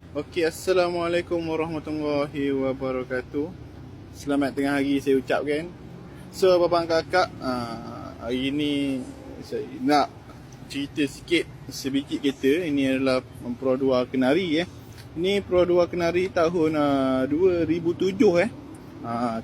Okey, Assalamualaikum warahmatullahi wabarakatuh. Selamat tengah hari saya ucapkan. So, abang kakak, hari ni saya nak cerita sikit sebiji kereta. Ini adalah Pro 2 Kenari. Ini Pro 2 Kenari tahun 2007.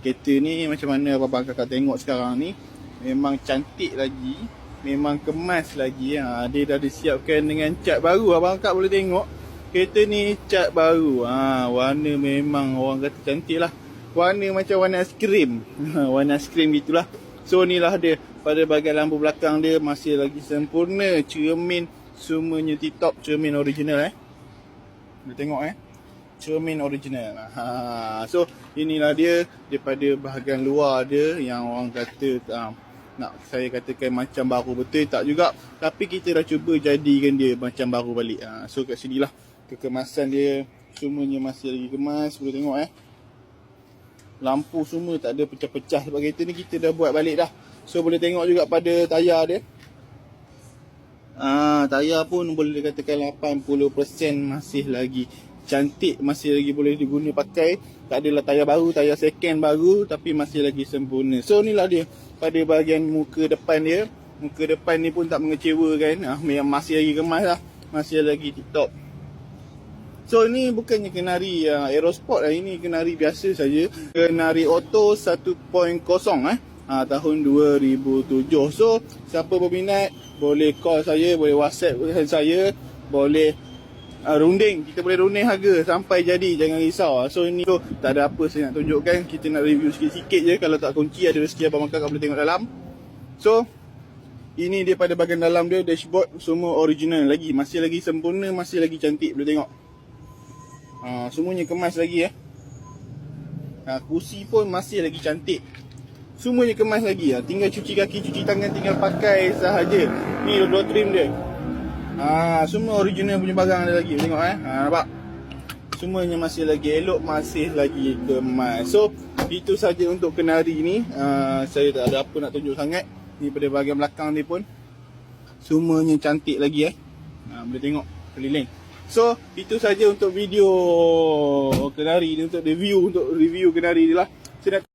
Kereta ni macam mana abang kakak tengok sekarang ni, memang cantik lagi, memang kemas lagi. Dia dah disiapkan dengan cat baru. Abang kakak boleh tengok kereta ni cat baru. Warna memang orang kata cantik lah. Warna macam warna aiskrim. Warna aiskrim gitulah. So ni lah dia. Pada bahagian lampu belakang dia masih lagi sempurna. Cermin semuanya tip-top. Cermin original Boleh tengok cermin original. So inilah dia daripada bahagian luar dia, yang orang kata nak saya katakan macam baru. Betul tak juga, tapi kita dah cuba jadikan dia macam baru balik. So kat sini lah kekemasan dia, semuanya masih lagi kemas. Boleh tengok lampu semua tak ada pecah-pecah, sebab kereta ni kita dah buat balik dah. So boleh tengok juga pada tayar dia. Tayar pun boleh dikatakan 80% masih lagi cantik, masih lagi boleh diguna pakai. Tak adalah tayar baru, tayar second baru, tapi masih lagi sempurna. So inilah dia pada bahagian muka depan dia. Muka depan ni pun tak mengecewakan. Memang masih lagi kemas lah, masih lagi tip top. So ni bukannya Kenari Aerosport ini Kenari biasa saja. Kenari Auto 1.0 tahun 2007. So siapa berminat boleh call saya, boleh WhatsApp saya, boleh runding. Kita boleh runding harga sampai jadi, jangan risau. So ini tu tak ada apa saya nak tunjukkan. Kita nak review sikit-sikit je. Kalau tak kunci, ada rezeki abang kakak boleh tengok dalam. So ini dia pada bahagian dalam dia. Dashboard semua original lagi, masih lagi sempurna, masih lagi cantik. Boleh tengok semuanya kemas lagi kursi pun masih lagi cantik. Semuanya kemas lagi. Tinggal cuci kaki, cuci tangan, tinggal pakai sahaja. Ni door trim dia. Semua original punya barang ada lagi. Tengok nampak? Semuanya masih lagi elok, masih lagi kemas. So itu saja untuk Kenari ni. Saya tak ada apa nak tunjuk sangat. Ni pada bahagian belakang ni pun semuanya cantik lagi boleh tengok keliling. So itu saja untuk video Kenari ni, untuk review Kenari ni lah. Saya nak